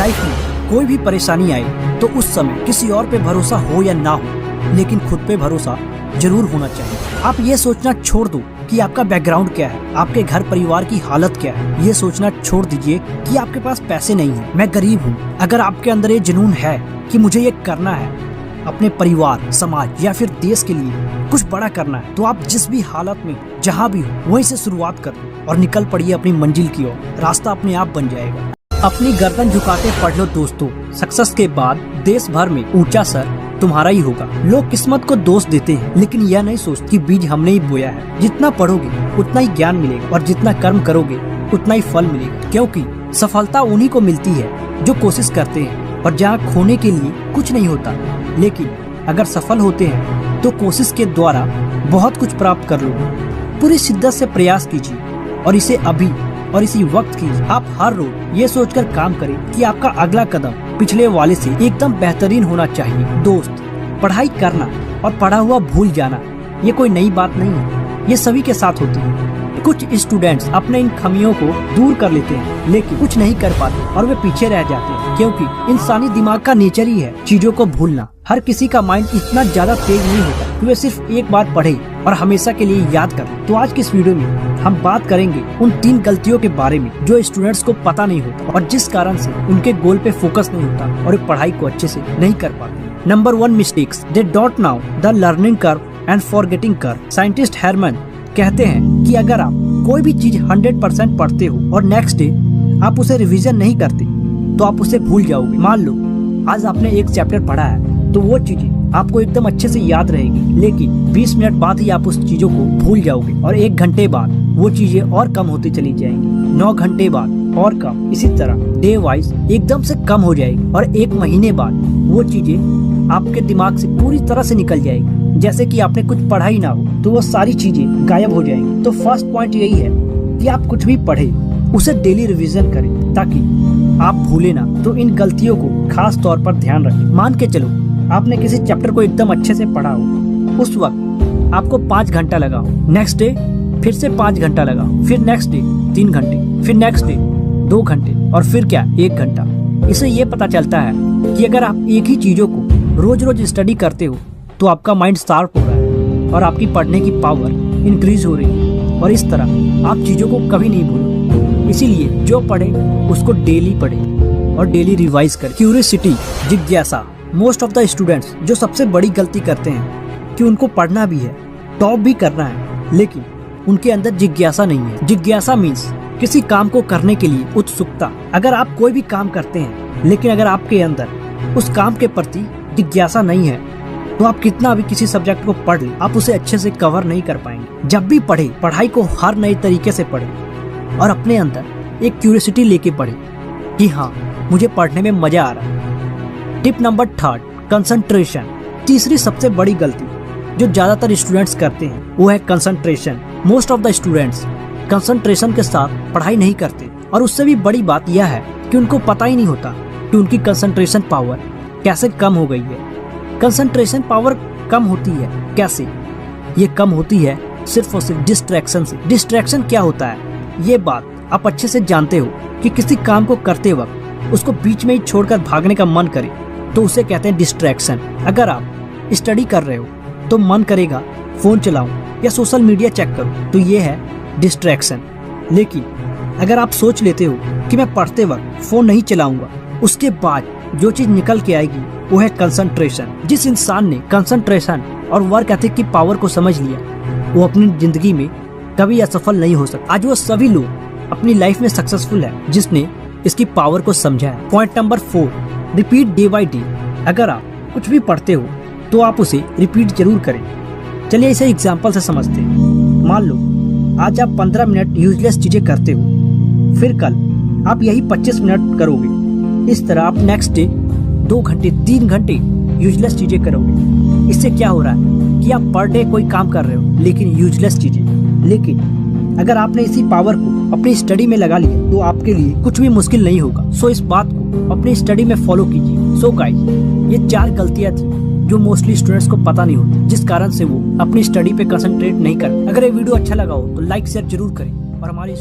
Life में कोई भी परेशानी आए तो उस समय किसी और पे भरोसा हो या ना हो, लेकिन खुद पे भरोसा जरूर होना चाहिए। आप ये सोचना छोड़ दो कि आपका बैकग्राउंड क्या है, आपके घर परिवार की हालत क्या है। ये सोचना छोड़ दीजिए कि आपके पास पैसे नहीं है, मैं गरीब हूँ। अगर आपके अंदर ये जुनून है कि मुझे ये करना है, अपने परिवार, समाज या फिर देश के लिए कुछ बड़ा करना है, तो आप जिस भी हालत में जहाँ भी हो वहीं से शुरुआत कर और निकल पड़िए अपनी मंजिल की ओर। रास्ता अपने आप बन जाएगा। अपनी गर्दन झुकाते पढ़ लो दोस्तों, सक्सेस के बाद देश भर में ऊंचा सर तुम्हारा ही होगा। लोग किस्मत को दोष देते हैं, लेकिन यह नहीं सोचते कि बीज हमने ही बोया है। जितना पढ़ोगे उतना ही ज्ञान मिलेगा और जितना कर्म करोगे उतना ही फल मिलेगा, क्योंकि सफलता उन्हीं को मिलती है जो कोशिश करते हैं और जहाँ खोने के लिए कुछ नहीं होता। लेकिन अगर सफल होते हैं तो कोशिश के द्वारा बहुत कुछ प्राप्त कर लोगे। पूरी शिद्दत से प्रयास कीजिए और इसे अभी और इसी वक्त कीजिए। आप हर रोज ये सोचकर काम करें कि आपका अगला कदम पिछले वाले से एकदम बेहतरीन होना चाहिए। दोस्त, पढ़ाई करना और पढ़ा हुआ भूल जाना ये कोई नई बात नहीं है, ये सभी के साथ होती है। कुछ स्टूडेंट्स अपने इन खामियों को दूर कर लेते हैं, लेकिन कुछ नहीं कर पाते और वे पीछे रह जाते हैं, क्योंकि इंसानी दिमाग का नेचर ही है चीजों को भूलना। हर किसी का माइंड इतना ज्यादा तेज नहीं होता कि वे सिर्फ एक बार पढ़े और हमेशा के लिए याद कर ले। तो आज की इस वीडियो में हम बात करेंगे उन 3 गलतियों के बारे में जो स्टूडेंट्स को पता नहीं होता और जिस कारण से उनके गोल पे फोकस नहीं होता और वे पढ़ाई को अच्छे से नहीं कर पाते। Number 1 mistakes they don't know the learning curve and forgetting curve. Scientist Hermann कहते हैं कि अगर आप कोई भी चीज 100% पढ़ते हो और नेक्स्ट डे आप उसे रिवीजन नहीं करते तो आप उसे भूल जाओगे। मान लो आज आपने एक चैप्टर पढ़ा है तो वो चीजें आपको एकदम अच्छे से याद रहेगी, लेकिन 20 मिनट बाद ही आप उस चीजों को भूल जाओगे और 1 घंटे बाद वो चीजें और कम होती चली जाएंगी, 9 घंटे बाद और कम, इसी तरह डे वाइज एकदम से कम हो जाएगी और 1 महीने बाद वो चीजें आपके दिमाग से पूरी तरह से निकल जाएगी, जैसे कि आपने कुछ पढ़ा ही ना हो, तो वो सारी चीजें गायब हो जाएंगी। तो फर्स्ट पॉइंट यही है कि आप कुछ भी पढ़े उसे डेली रिवीजन करें ताकि आप भूले ना। तो इन गलतियों को खास तौर पर ध्यान रखें। मान के चलो आपने किसी चैप्टर को एकदम अच्छे से पढ़ा हो, उस वक्त आपको 5 घंटा लगा हो, नेक्स्ट डे फिर से 5 घंटा लगा हो, फिर नेक्स्ट डे 3 घंटे, फिर नेक्स्ट डे 2 घंटे और फिर क्या 1 घंटा। इससे ये पता चलता है कि अगर आप एक ही चीजों को रोज रोज स्टडी करते हो तो आपका माइंड शार्प हो रहा है और आपकी पढ़ने की पावर इंक्रीज हो रही है और इस तरह आप चीजों को कभी नहीं भूलोगे। इसीलिए जो पढ़े उसको डेली पढ़े और डेली रिवाइज करें। क्यूरियोसिटी, जिज्ञासा। मोस्ट ऑफ द स्टूडेंट्स जो सबसे बड़ी गलती करते हैं कि उनको पढ़ना भी है, टॉप भी करना है, लेकिन उनके अंदर जिज्ञासा नहीं है। जिज्ञासा मीन्स किसी काम को करने के लिए उत्सुकता। अगर आप कोई भी काम करते हैं लेकिन अगर आपके अंदर उस काम के प्रति जिज्ञासा नहीं है तो आप कितना भी किसी सब्जेक्ट को पढ़ ले, आप उसे अच्छे से कवर नहीं कर पाएंगे। जब भी पढ़े, पढ़ाई को हर नए तरीके से पढ़े और अपने अंदर एक क्यूरियोसिटी लेके पढ़े कि हाँ मुझे पढ़ने में मजा आ रहा है। Tip number 3, concentration. तीसरी सबसे बड़ी गलती जो ज्यादातर स्टूडेंट्स करते हैं वो है concentration. Most of the students concentration के साथ पढ़ाई नहीं करते और उससे भी बड़ी बात यह है कि उनको पता ही नहीं होता कि उनकी कंसंट्रेशन पावर कैसे कम हो गई है। कंसंट्रेशन पावर कम होती है कैसे? ये कम होती है सिर्फ और सिर्फ डिस्ट्रैक्शन से। डिस्ट्रैक्शन क्या होता है ये बात आप अच्छे से जानते हो कि किसी काम को करते वक्त उसको बीच में ही छोड़कर भागने का मन करे तो उसे कहते हैं डिस्ट्रैक्शन। अगर आप स्टडी कर रहे हो तो मन करेगा फोन चलाऊं या सोशल मीडिया चेक करूं, तो ये है डिस्ट्रैक्शन। लेकिन अगर आप सोच लेते हो कि मैं पढ़ते वक्त फोन नहीं चलाऊंगा, उसके बाद जो चीज निकल के आएगी वो है कंसंट्रेशन। जिस इंसान ने कंसंट्रेशन और वर्क एथिक की पावर को समझ लिया वो अपनी जिंदगी में कभी असफल नहीं हो सकता। आज वो सभी लोग अपनी लाइफ में सक्सेसफुल है जिसने इसकी पावर को समझा है। Point number 4, repeat day by day. अगर आप कुछ भी पढ़ते हो तो आप उसे रिपीट जरूर करें। चलिए इसे एग्जांपल से समझते हैं। मान लो आज आप 15 मिनट यूजलेस चीजें करते हो, फिर कल आप यही 25 मिनट करोगे। इस तरह आप नेक्स्ट डे 2 घंटे 3 घंटे यूजलेस चीजें करोगे। इससे क्या हो रहा है कि आप पर डे कोई काम कर रहे हो लेकिन यूजलेस चीजें। लेकिन अगर आपने इसी पावर को अपनी स्टडी में लगा लिया तो आपके लिए कुछ भी मुश्किल नहीं होगा। सो इस बात को अपनी स्टडी में फॉलो कीजिए। सो गाइस, ये 4 गलतियां थी जो मोस्टली स्टूडेंट्स को पता नहीं होती, जिस कारण से वो अपनी स्टडी पे कंसंट्रेट नहीं करते। अगर ये वीडियो अच्छा लगा हो तो लाइक शेयर जरूर करें और हमारे